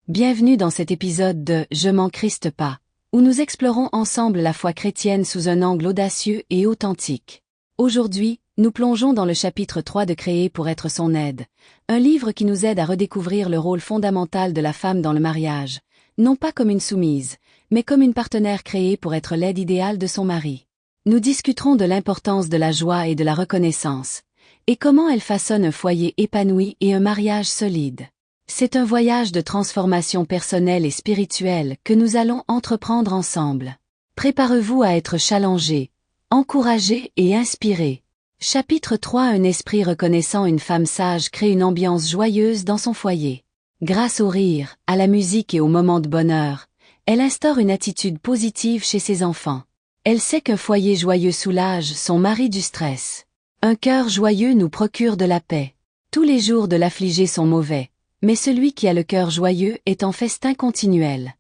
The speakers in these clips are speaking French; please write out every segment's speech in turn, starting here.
Bienvenue dans cet épisode de « Je m'en criste pas », où nous explorons ensemble la foi chrétienne sous un angle audacieux et authentique. Aujourd'hui, nous plongeons dans le chapitre 3 de Créer pour être son aide, un livre qui nous aide à redécouvrir le rôle fondamental de la femme dans le mariage, non pas comme une soumise, mais comme une partenaire créée pour être l'aide idéale de son mari. Nous discuterons de l'importance de la joie et de la reconnaissance, et comment elle façonne un foyer épanoui et un mariage solide. C'est un voyage de transformation personnelle et spirituelle que nous allons entreprendre ensemble. Préparez-vous à être challengé, encouragé et inspiré. Chapitre 3. Un esprit reconnaissant. Une femme sage crée une ambiance joyeuse dans son foyer. Grâce au rire, à la musique et aux moments de bonheur, elle instaure une attitude positive chez ses enfants. Elle sait qu'un foyer joyeux soulage son mari du stress. Un cœur joyeux nous procure de la paix. Tous les jours de l'affligé sont mauvais, mais celui qui a le cœur joyeux est en festin continuel.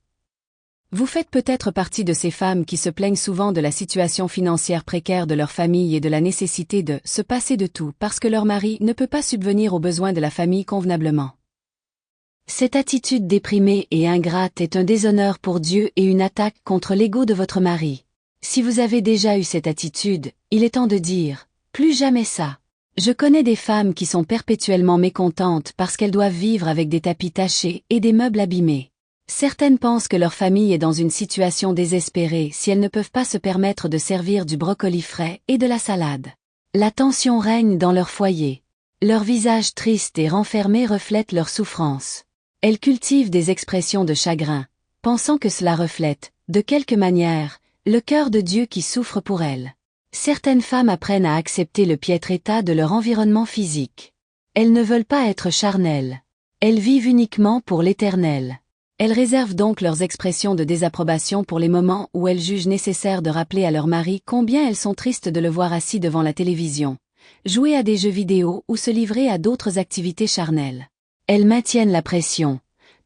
Vous faites peut-être partie de ces femmes qui se plaignent souvent de la situation financière précaire de leur famille et de la nécessité de se passer de tout parce que leur mari ne peut pas subvenir aux besoins de la famille convenablement. Cette attitude déprimée et ingrate est un déshonneur pour Dieu et une attaque contre l'ego de votre mari. Si vous avez déjà eu cette attitude, il est temps de dire « plus jamais ça ». Je connais des femmes qui sont perpétuellement mécontentes parce qu'elles doivent vivre avec des tapis tachés et des meubles abîmés. Certaines pensent que leur famille est dans une situation désespérée si elles ne peuvent pas se permettre de servir du brocoli frais et de la salade. La tension règne dans leur foyer. Leur visage triste et renfermé reflète leur souffrance. Elles cultivent des expressions de chagrin, pensant que cela reflète, de quelque manière, le cœur de Dieu qui souffre pour elles. Certaines femmes apprennent à accepter le piètre état de leur environnement physique. Elles ne veulent pas être charnelles. Elles vivent uniquement pour l'Éternel. Elles réservent donc leurs expressions de désapprobation pour les moments où elles jugent nécessaire de rappeler à leur mari combien elles sont tristes de le voir assis devant la télévision, jouer à des jeux vidéo ou se livrer à d'autres activités charnelles. Elles maintiennent la pression,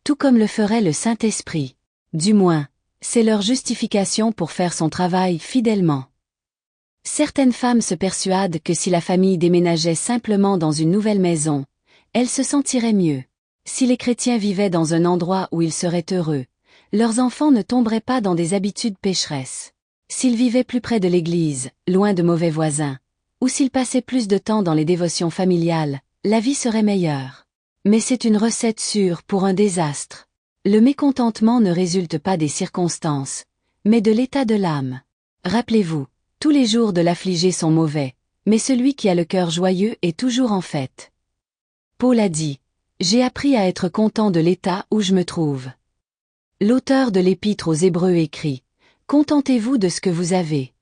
tout comme le ferait le Saint-Esprit. Du moins, c'est leur justification pour faire son travail fidèlement. Certaines femmes se persuadent que si la famille déménageait simplement dans une nouvelle maison, elles se sentiraient mieux. Si les chrétiens vivaient dans un endroit où ils seraient heureux, leurs enfants ne tomberaient pas dans des habitudes pécheresses. S'ils vivaient plus près de l'église, loin de mauvais voisins, ou s'ils passaient plus de temps dans les dévotions familiales, la vie serait meilleure. Mais c'est une recette sûre pour un désastre. Le mécontentement ne résulte pas des circonstances, mais de l'état de l'âme. Rappelez-vous, tous les jours de l'affligé sont mauvais, mais celui qui a le cœur joyeux est toujours en fête. Paul a dit « J'ai appris à être content de l'état où je me trouve ». L'auteur de l'Épître aux Hébreux écrit « Contentez-vous de ce que vous avez ».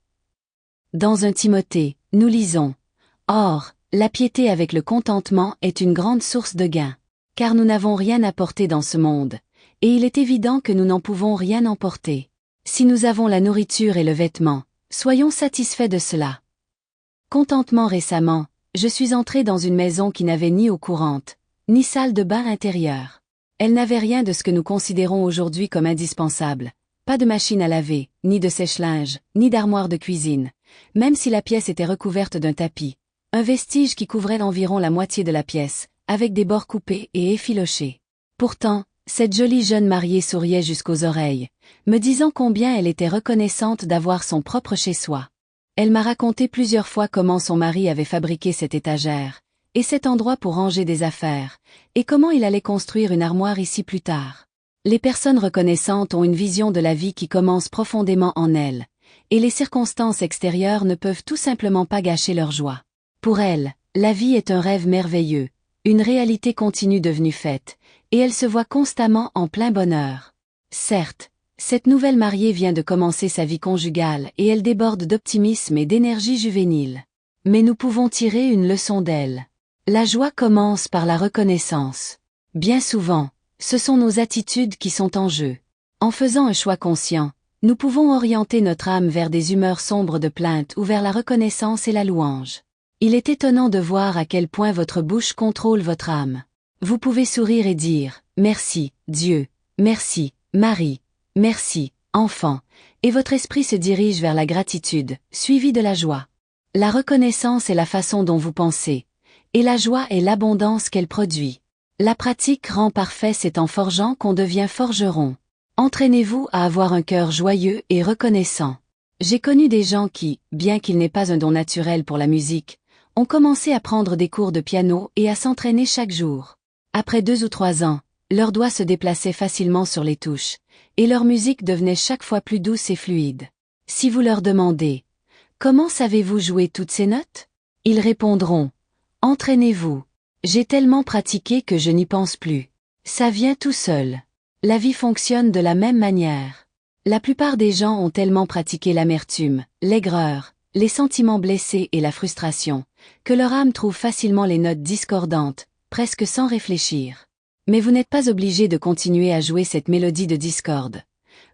Dans 1 Timothée, nous lisons « Or, la piété avec le contentement est une grande source de gain, car nous n'avons rien apporté dans ce monde, et il est évident que nous n'en pouvons rien emporter. Si nous avons la nourriture et le vêtement, soyons satisfaits de cela. » Contentement. Récemment, je suis entré dans une maison qui n'avait ni eau courante, ni salle de bain intérieure. Elle n'avait rien de ce que nous considérons aujourd'hui comme indispensable. Pas de machine à laver, ni de sèche-linge, ni d'armoire de cuisine, même si la pièce était recouverte d'un tapis. Un vestige qui couvrait environ la moitié de la pièce, avec des bords coupés et effilochés. Pourtant, cette jolie jeune mariée souriait jusqu'aux oreilles, me disant combien elle était reconnaissante d'avoir son propre chez-soi. Elle m'a raconté plusieurs fois comment son mari avait fabriqué cette étagère, et cet endroit pour ranger des affaires, et comment il allait construire une armoire ici plus tard. Les personnes reconnaissantes ont une vision de la vie qui commence profondément en elles, et les circonstances extérieures ne peuvent tout simplement pas gâcher leur joie. Pour elles, la vie est un rêve merveilleux, une réalité continue devenue faite, et elle se voit constamment en plein bonheur. Certes, cette nouvelle mariée vient de commencer sa vie conjugale et elle déborde d'optimisme et d'énergie juvénile. Mais nous pouvons tirer une leçon d'elle. La joie commence par la reconnaissance. Bien souvent, ce sont nos attitudes qui sont en jeu. En faisant un choix conscient, nous pouvons orienter notre âme vers des humeurs sombres de plainte ou vers la reconnaissance et la louange. Il est étonnant de voir à quel point votre bouche contrôle votre âme. Vous pouvez sourire et dire « Merci, Dieu, merci, Marie, merci, enfant », et votre esprit se dirige vers la gratitude, suivie de la joie. La reconnaissance est la façon dont vous pensez, et la joie est l'abondance qu'elle produit. La pratique rend parfait, c'est en forgeant qu'on devient forgeron. Entraînez-vous à avoir un cœur joyeux et reconnaissant. J'ai connu des gens qui, bien qu'ils n'aient pas un don naturel pour la musique, ont commencé à prendre des cours de piano et à s'entraîner chaque jour. Après 2 ou 3 ans, leurs doigts se déplaçaient facilement sur les touches, et leur musique devenait chaque fois plus douce et fluide. Si vous leur demandez « Comment savez-vous jouer toutes ces notes ?», ils répondront « Entraînez-vous. J'ai tellement pratiqué que je n'y pense plus. Ça vient tout seul. » La vie fonctionne de la même manière. La plupart des gens ont tellement pratiqué l'amertume, l'aigreur, les sentiments blessés et la frustration, que leur âme trouve facilement les notes discordantes, presque sans réfléchir. Mais vous n'êtes pas obligé de continuer à jouer cette mélodie de discorde.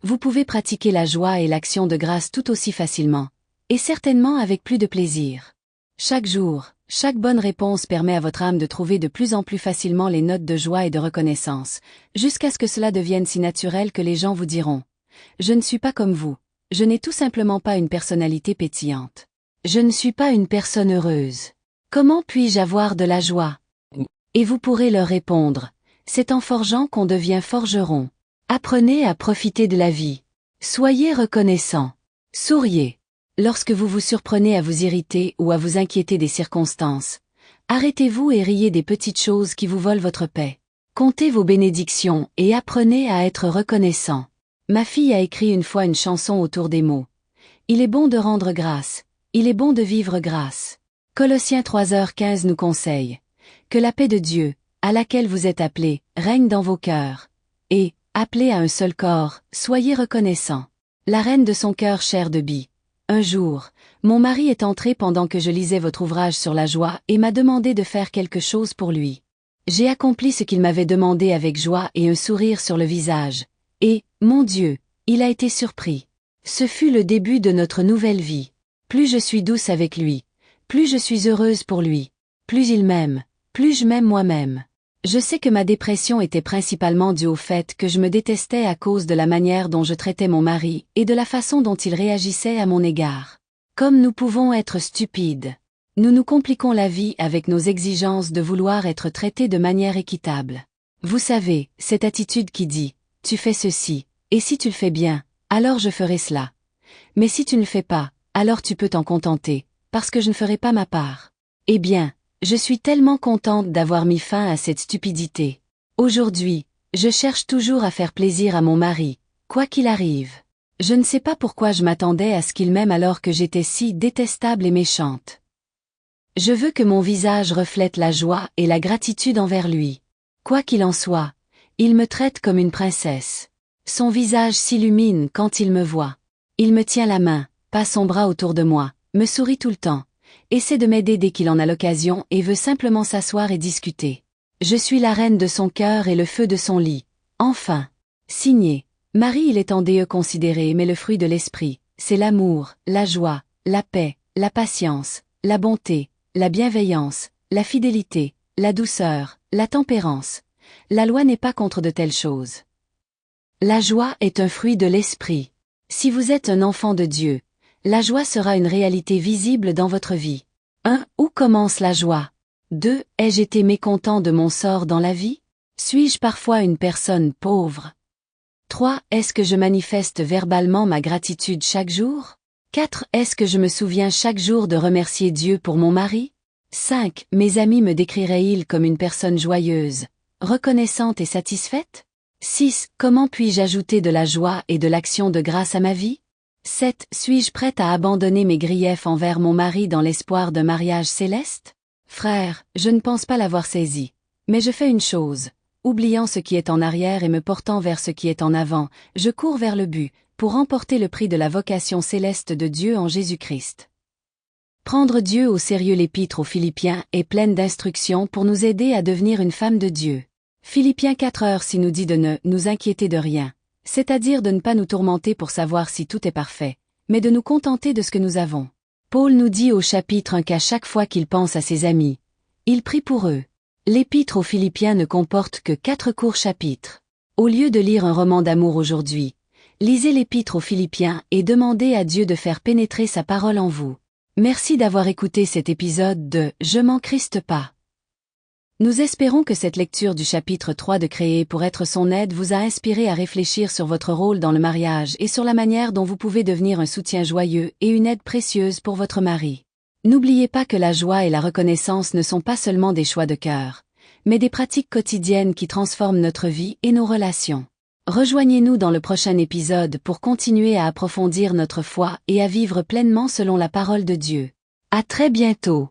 Vous pouvez pratiquer la joie et l'action de grâce tout aussi facilement, et certainement avec plus de plaisir. Chaque jour, chaque bonne réponse permet à votre âme de trouver de plus en plus facilement les notes de joie et de reconnaissance, jusqu'à ce que cela devienne si naturel que les gens vous diront « Je ne suis pas comme vous, je n'ai tout simplement pas une personnalité pétillante. Je ne suis pas une personne heureuse. Comment puis-je avoir de la joie ?» Et vous pourrez leur répondre « C'est en forgeant qu'on devient forgeron. Apprenez à profiter de la vie. Soyez reconnaissant. Souriez. Lorsque vous vous surprenez à vous irriter ou à vous inquiéter des circonstances, arrêtez-vous et riez des petites choses qui vous volent votre paix. Comptez vos bénédictions et apprenez à être reconnaissant. Ma fille a écrit une fois une chanson autour des mots. Il est bon de rendre grâce. Il est bon de vivre grâce. Colossiens 3h15 nous conseille que la paix de Dieu, à laquelle vous êtes appelés, règne dans vos cœurs. Et, appelés à un seul corps, soyez reconnaissants. La reine de son cœur cher de Bi. Un jour, mon mari est entré pendant que je lisais votre ouvrage sur la joie et m'a demandé de faire quelque chose pour lui. J'ai accompli ce qu'il m'avait demandé avec joie et un sourire sur le visage. Et, mon Dieu, il a été surpris. Ce fut le début de notre nouvelle vie. Plus je suis douce avec lui, plus je suis heureuse pour lui, plus il m'aime, plus je m'aime moi-même. Je sais que ma dépression était principalement due au fait que je me détestais à cause de la manière dont je traitais mon mari et de la façon dont il réagissait à mon égard. Comme nous pouvons être stupides. Nous nous compliquons la vie avec nos exigences de vouloir être traités de manière équitable. Vous savez, cette attitude qui dit « Tu fais ceci, et si tu le fais bien, alors je ferai cela. Mais si tu ne le fais pas, alors tu peux t'en contenter, parce que je ne ferai pas ma part. » Eh bien, je suis tellement contente d'avoir mis fin à cette stupidité. Aujourd'hui, je cherche toujours à faire plaisir à mon mari, quoi qu'il arrive. Je ne sais pas pourquoi je m'attendais à ce qu'il m'aime alors que j'étais si détestable et méchante. Je veux que mon visage reflète la joie et la gratitude envers lui. Quoi qu'il en soit, il me traite comme une princesse. Son visage s'illumine quand il me voit. Il me tient la main, passe son bras autour de moi, me sourit tout le temps. Essaie de m'aider dès qu'il en a l'occasion et veut simplement s'asseoir et discuter. Je suis la reine de son cœur et le feu de son lit. Enfin. Signé. Marie. Il est en DE considéré, mais le fruit de l'esprit, c'est l'amour, la joie, la paix, la patience, la bonté, la bienveillance, la fidélité, la douceur, la tempérance. La loi n'est pas contre de telles choses. La joie est un fruit de l'esprit. Si vous êtes un enfant de Dieu, la joie sera une réalité visible dans votre vie. 1. Où commence la joie? 2. Ai-je été mécontent de mon sort dans la vie? Suis-je parfois une personne pauvre? 3. Est-ce que je manifeste verbalement ma gratitude chaque jour? 4. Est-ce que je me souviens chaque jour de remercier Dieu pour mon mari? 5. Mes amis me décriraient-ils comme une personne joyeuse, reconnaissante et satisfaite? 6. Comment puis-je ajouter de la joie et de l'action de grâce à ma vie? 7. Suis-je prête à abandonner mes griefs envers mon mari dans l'espoir d'un mariage céleste? Frère, je ne pense pas l'avoir saisi. Mais je fais une chose. Oubliant ce qui est en arrière et me portant vers ce qui est en avant, je cours vers le but, pour remporter le prix de la vocation céleste de Dieu en Jésus-Christ. Prendre Dieu au sérieux. L'épître aux Philippiens est pleine d'instructions pour nous aider à devenir une femme de Dieu. Philippiens 4h6 nous dit de ne nous inquiéter de rien. C'est-à-dire de ne pas nous tourmenter pour savoir si tout est parfait, mais de nous contenter de ce que nous avons. Paul nous dit au chapitre 1 qu'à chaque fois qu'il pense à ses amis, il prie pour eux. L'épître aux Philippiens ne comporte que 4 courts chapitres. Au lieu de lire un roman d'amour aujourd'hui, lisez l'épître aux Philippiens et demandez à Dieu de faire pénétrer sa parole en vous. Merci d'avoir écouté cet épisode de « Je m'en Christe pas ». Nous espérons que cette lecture du chapitre 3 de Créer pour être son aide vous a inspiré à réfléchir sur votre rôle dans le mariage et sur la manière dont vous pouvez devenir un soutien joyeux et une aide précieuse pour votre mari. N'oubliez pas que la joie et la reconnaissance ne sont pas seulement des choix de cœur, mais des pratiques quotidiennes qui transforment notre vie et nos relations. Rejoignez-nous dans le prochain épisode pour continuer à approfondir notre foi et à vivre pleinement selon la parole de Dieu. À très bientôt!